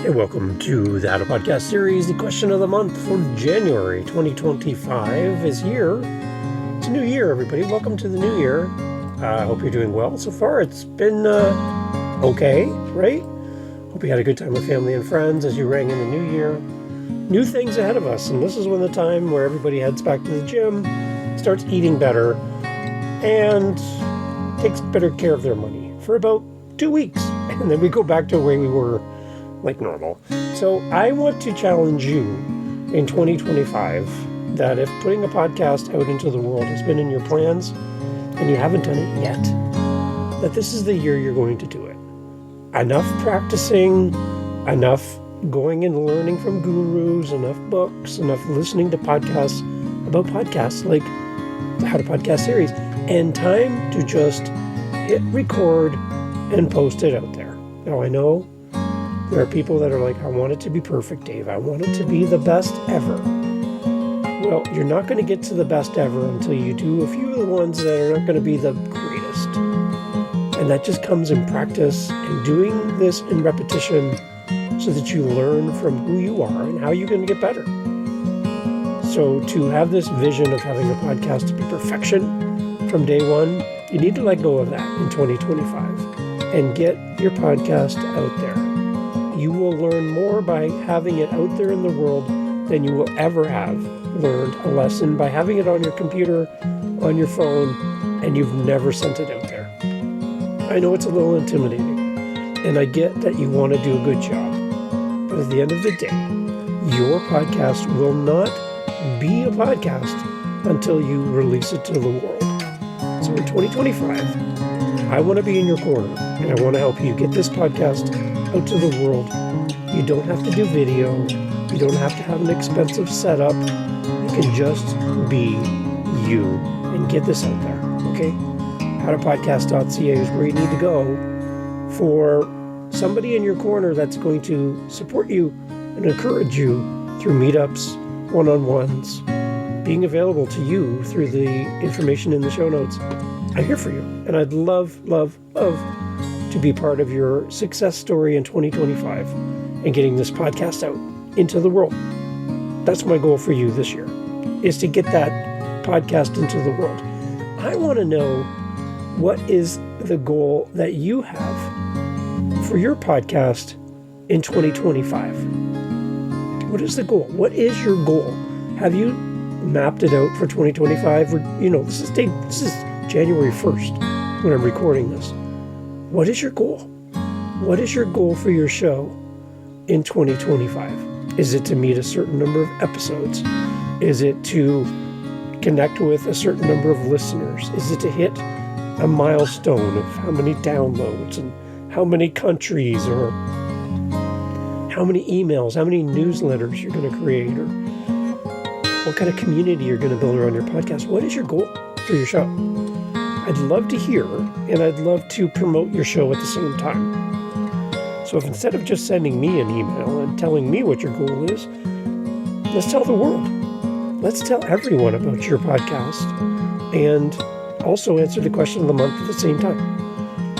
Hey, welcome to the How to Podcast series. The question of the month for January 2025 is here. It's a new year, everybody. Welcome to the new year. I hope you're doing well so far. It's been okay, right? Hope you had a good time with family and friends as you rang in the new year. New things ahead of us, and this is when the time where everybody heads back to the gym, starts eating better, and takes better care of their money for about 2 weeks. And then we go back to the way we were, like normal. So I want to challenge you in 2025 that if putting a podcast out into the world has been in your plans and you haven't done it yet, that this is the year you're going to do it. Enough practicing, enough going and learning from gurus, enough books, enough listening to podcasts about podcasts like the How to Podcast series, and time to just hit record and post it out there. Now I know there are people that are like, I want it to be perfect, Dave. I want it to be the best ever. Well, you're not going to get to the best ever until you do a few of the ones that are not going to be the greatest. And that just comes in practice and doing this in repetition so that you learn from who you are and how you're going to get better. So to have this vision of having a podcast to be perfection from day one, you need to let go of that in 2025 and get your podcast out there. You will learn more by having it out there in the world than you will ever have learned a lesson by having it on your computer, on your phone, and you've never sent it out there. I know it's a little intimidating, and I get that you want to do a good job. But at the end of the day, your podcast will not be a podcast until you release it to the world. So in 2025, I want to be in your corner, and I want to help you get this podcast out to the world. You don't have to do video. You don't have to have an expensive setup. You can just be you and get this out there, okay? howtopodcast.ca is where you need to go for somebody in your corner that's going to support you and encourage you through meetups, one-on-ones, being available to you through the information in the show notes. I'm here for you, and I'd love, love, love to be part of your success story in 2025 and getting this podcast out into the world. That's my goal for you this year, is to get that podcast into the world. I want to know, what is the goal that you have for your podcast in 2025? What is the goal? What is your goal? Have you mapped it out for 2025? Or, this is January 1st when I'm recording this. What is your goal? What is your goal for your show in 2025? Is it to meet a certain number of episodes? Is it to connect with a certain number of listeners? Is it to hit a milestone of how many downloads and how many countries, or how many emails, how many newsletters you're going to create, or what kind of community you're going to build around your podcast? What is your goal for your show? I'd love to hear, and I'd love to promote your show at the same time. So if instead of just sending me an email and telling me what your goal is, let's tell the world. Let's tell everyone about your podcast and also answer the question of the month at the same time.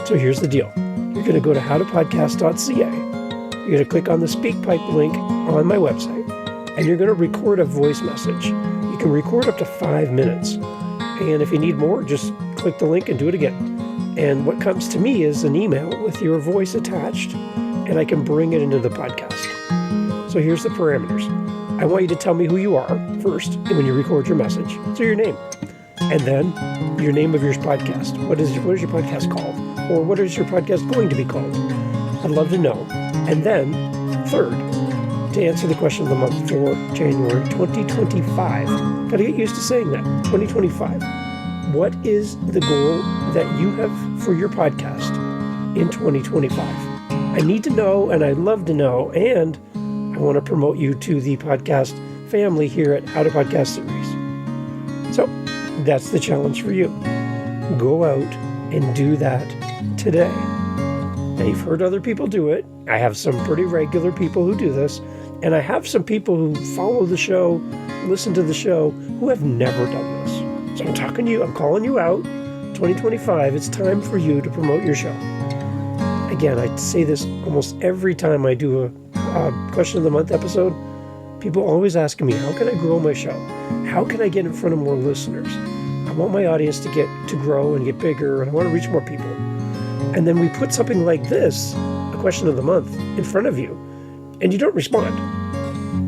So here's the deal. You're going to go to howtopodcast.ca. You're going to click on the SpeakPipe link on my website, and you're going to record a voice message. You can record up to 5 minutes. And if you need more, just click the link and do it again. And what comes to me is an email with your voice attached, and I can bring it into the podcast. So here's the parameters. I want you to tell me who you are first when you record your message. So your name. And then your name of your podcast. What is your podcast called? Or what is your podcast going to be called? I'd love to know. And then, third, to answer the question of the month for January 2025. Got to get used to saying that. 2025. What is the goal that you have for your podcast in 2025? I need to know, and I'd love to know, and I want to promote you to the podcast family here at How to Podcast series. So that's the challenge for you. Go out and do that today. Now, you've heard other people do it. I have some pretty regular people who do this, and I have some people who follow the show, listen to the show, who have never done this. So I'm talking to you, I'm calling you out. 2025, it's time for you to promote your show. Again, I say this almost every time I do a question of the month episode, people always asking me, how can I grow my show? How can I get in front of more listeners? I want my audience to grow and get bigger, and I want to reach more people. And then we put something like this, a question of the month, in front of you, and you don't respond.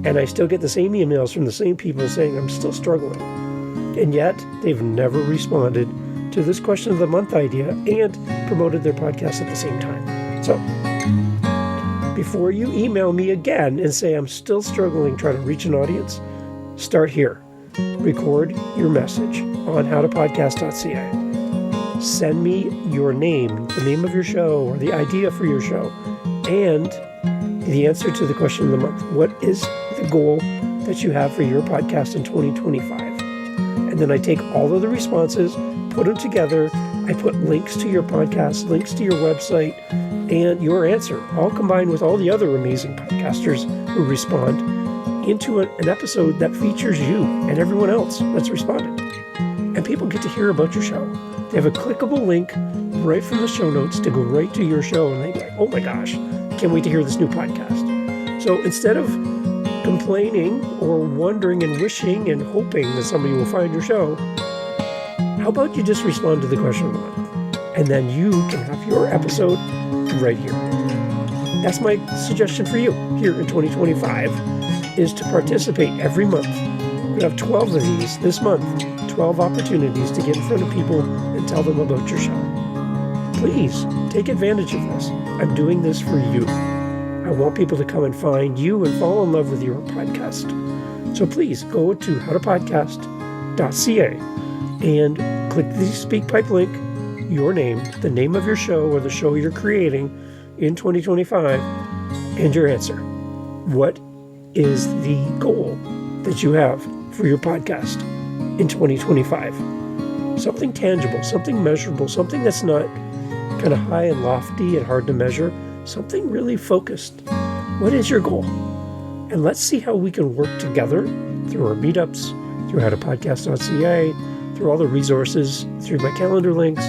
And I still get the same emails from the same people saying I'm still struggling. And yet they've never responded to this question of the month idea and promoted their podcast at the same time. So before you email me again and say I'm still struggling trying to reach an audience, start here. Record your message on howtopodcast.ca. Send me your name, the name of your show, or the idea for your show, and the answer to the question of the month. What is the goal that you have for your podcast in 2025? And then I take all of the responses, put them together. I put links to your podcast, links to your website, and your answer, all combined with all the other amazing podcasters who respond, into an episode that features you and everyone else that's responded. And people get to hear about your show. They have a clickable link right from the show notes to go right to your show, and they go, oh my gosh, I can't wait to hear this new podcast. So instead of complaining or wondering and wishing and hoping that somebody will find your show, how about you just respond to the question of the month, and then you can have your episode right here. That's my suggestion for you here in 2025, is to participate every month. We have 12 of these this month, 12 opportunities to get in front of people and tell them about your show. Please take advantage of this. I'm doing this for you. I want people to come and find you and fall in love with your podcast. So please go to howtopodcast.ca and click the SpeakPipe link, your name, the name of your show or the show you're creating in 2025, and your answer. What is the goal that you have for your podcast in 2025? Something tangible, something measurable, something that's not kind of high and lofty and hard to measure, something really focused. What is your goal? And let's see how we can work together through our meetups, through howtopodcast.ca, through all the resources, through my calendar links.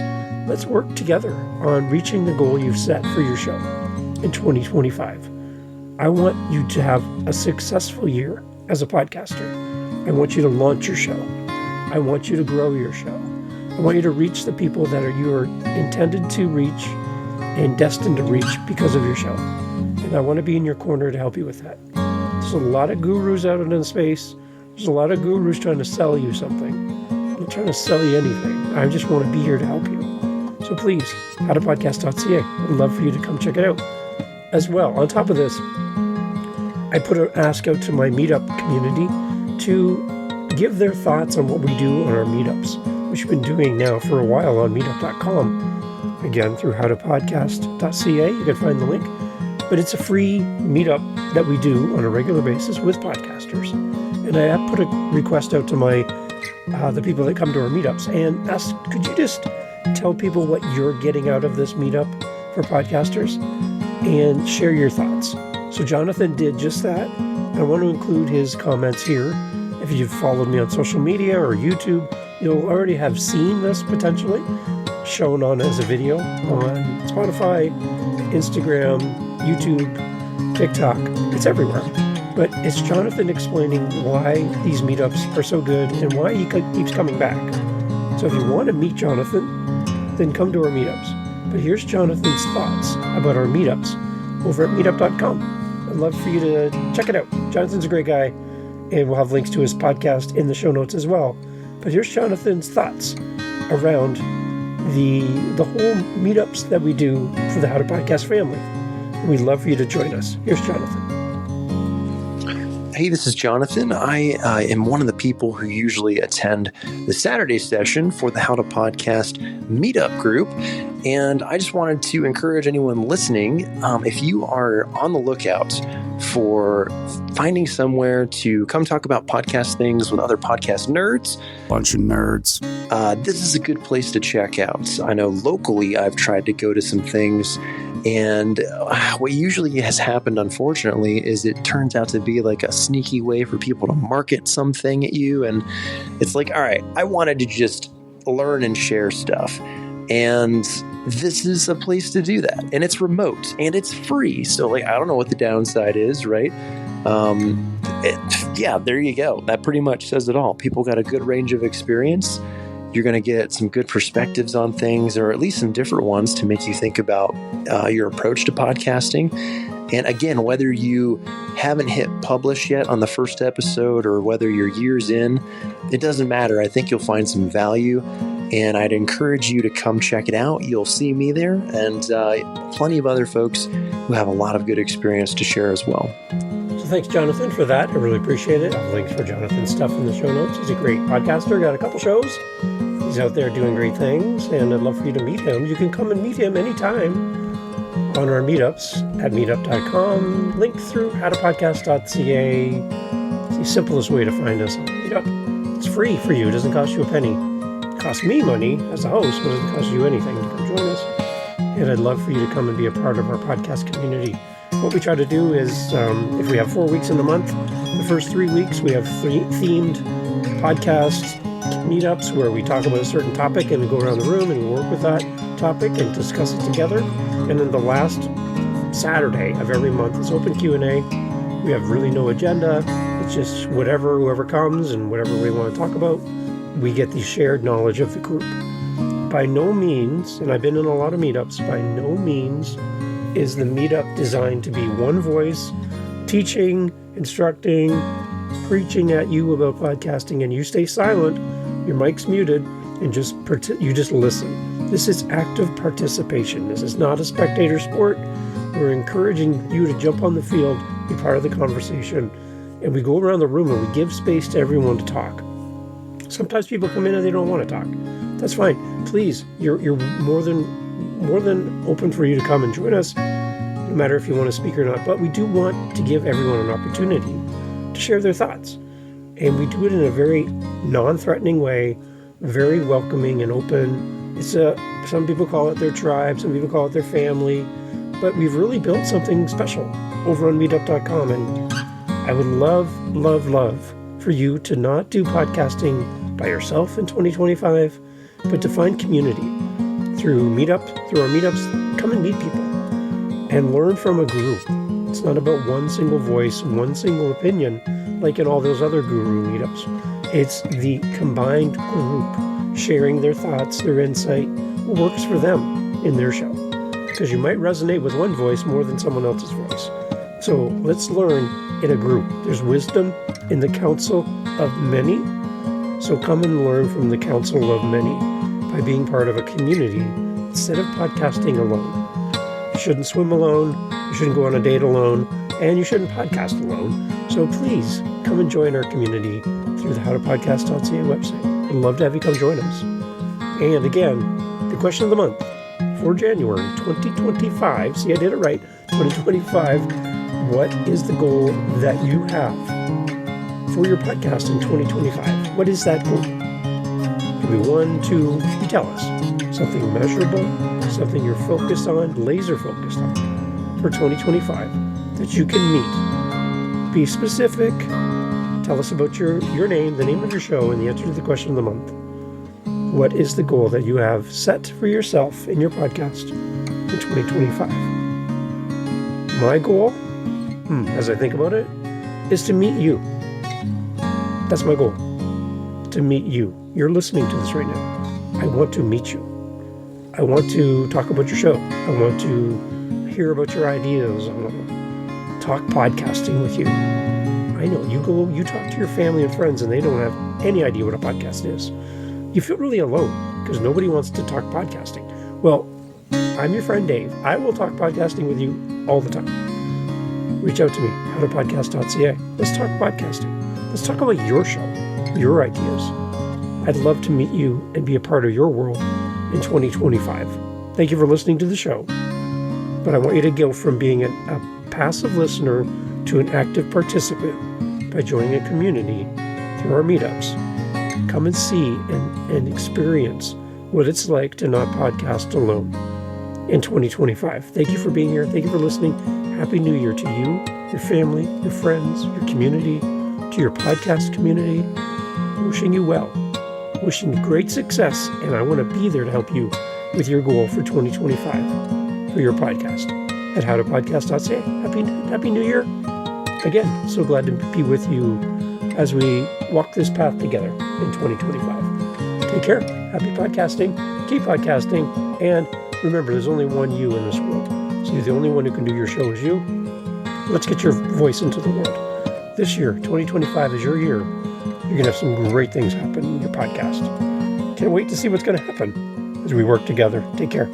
Let's work together on reaching the goal you've set for your show in 2025. I want you to have a successful year as a podcaster. I want you to launch your show. I want you to grow your show. I want you to reach the people that you are intended to reach and destined to reach because of your show. And I want to be in your corner to help you with that. There's a lot of gurus out in space. There's a lot of gurus trying to sell you something. I'm not trying to sell you anything. I just want to be here to help you. So please, howtopodcast.ca. I'd love for you to come check it out. As well, on top of this, I put an ask out to my Meetup community to give their thoughts on what we do on our meetups, which we've been doing now for a while on meetup.com. Again, through howtopodcast.ca, you can find the link. But it's a free meetup that we do on a regular basis with podcasters. And I have put a request out to the people that come to our meetups and ask, could you just tell people what you're getting out of this meetup for podcasters and share your thoughts? So Jonathan did just that. I want to include his comments here. If you've followed me on social media or YouTube, you'll already have seen this potentially shown on as a video on Spotify, Instagram, YouTube, TikTok. It's everywhere. But it's Jonathan explaining why these meetups are so good and why he keeps coming back. So if you want to meet Jonathan, then come to our meetups. But here's Jonathan's thoughts about our meetups over at meetup.com. I'd love for you to check it out. Jonathan's a great guy, and we'll have links to his podcast in the show notes as well. But here's Jonathan's thoughts around the whole meetups that we do for the How to Podcast family. We'd love for you to join us. Here's Jonathan. Hey, this is Jonathan. I am one of the people who usually attend the Saturday session for the How to Podcast Meetup group. And I just wanted to encourage anyone listening, if you are on the lookout for finding somewhere to come talk about podcast things with other podcast nerds. Bunch of nerds. This is a good place to check out. I know locally I've tried to go to some things, and what usually has happened, unfortunately, is it turns out to be like a sneaky way for people to market something at you. And it's like, all right, I wanted to just learn and share stuff. And this is a place to do that. And it's remote and it's free. So like, I don't know what the downside is, right? There you go. That pretty much says it all. People got a good range of experience. You're going to get some good perspectives on things, or at least some different ones to make you think about your approach to podcasting. And again, whether you haven't hit publish yet on the first episode or whether you're years in, it doesn't matter. I think you'll find some value, and I'd encourage you to come check it out. You'll see me there and plenty of other folks who have a lot of good experience to share as well. So thanks, Jonathan, for that. I really appreciate it. I'll have links for Jonathan's stuff in the show notes. He's a great podcaster, got a couple shows. He's out there doing great things, and I'd love for you to meet him. You can come and meet him anytime on our meetups at meetup.com. Link through howtopodcast.ca. It's the simplest way to find us on Meetup. It's free for you. It doesn't cost you a penny. It costs me money as a host, but it doesn't cost you anything to come join us. And I'd love for you to come and be a part of our podcast community. What we try to do is, if we have 4 weeks in the month, the first 3 weeks we have themed podcasts, meetups where we talk about a certain topic and we go around the room and we work with that topic and discuss it together. And then the last Saturday of every month is open Q&A. We have really no agenda. It's just whoever comes and whatever we want to talk about, we get the shared knowledge of the group. By no means, and I've been in a lot of meetups, by no means is the meetup designed to be one voice teaching, instructing, preaching at you about podcasting, and you stay silent, your mic's muted, and you just listen. This is active participation. This is not a spectator sport. We're encouraging you to jump on the field, be part of the conversation, and we go around the room and we give space to everyone to talk. Sometimes people come in and they don't want to talk. That's fine. Please, you're more than open for you to come and join us, no matter if you want to speak or not. But we do want to give everyone an opportunity to share their thoughts. And we do it in a very non-threatening way, very welcoming and open. It's some people call it their tribe, some people call it their family, but we've really built something special over on meetup.com. And I would love for you to not do podcasting by yourself in 2025, but to find community through our meetups. Come and meet people and learn from a group. It's not about one single voice, one single opinion, like in all those other guru meetups. It's the combined group sharing their thoughts, their insight, what works for them in their show. Because you might resonate with one voice more than someone else's voice. So let's learn in a group. There's wisdom in the counsel of many. So come and learn from the counsel of many by being part of a community instead of podcasting alone. You shouldn't swim alone. You shouldn't go on a date alone. And you shouldn't podcast alone. So please come and join our community through the howtopodcast.ca website. I'd love to have you come join us. And again, the question of the month for January 2025. See, I did it right. 2025. What is the goal that you have for your podcast in 2025? What is that goal? Could be 1, 2, you tell us. Something measurable, something you're focused on, laser focused on for 2025 that you can meet. Be specific. Tell us about your name, the name of your show, and the answer to the question of the month. What is the goal that you have set for yourself in your podcast in 2025? My goal, as I think about it, is to meet you. That's my goal, to meet you. You're listening to this right now. I want to meet you. I want to talk about your show. I want to hear about your ideas. I want to talk podcasting with you. I know you talk to your family and friends and they don't have any idea what a podcast is. You feel really alone because nobody wants to talk podcasting. Well, I'm your friend Dave. I will talk podcasting with you all the time. Reach out to me, howtopodcast.ca. Let's talk podcasting. Let's talk about your show, your ideas. I'd love to meet you and be a part of your world in 2025. Thank you for listening to the show. But I want you to go from being a passive listener to an active participant by joining a community through our meetups. Come and see and experience what it's like to not podcast alone in 2025. Thank you for being here. Thank you for listening. Happy New Year to you, your family, your friends, your community, to your podcast community. Wishing you well. Wishing you great success. And I want to be there to help you with your goal for 2025 for your podcast at howtopodcast.ca. Happy New Year. Again, so glad to be with you as we walk this path together in 2025. Take care. Happy podcasting. Keep podcasting. And remember, there's only one you in this world. So you're the only one who can do your show is you. Let's get your voice into the world. This year, 2025 is your year. You're going to have some great things happen in your podcast. Can't wait to see what's going to happen as we work together. Take care.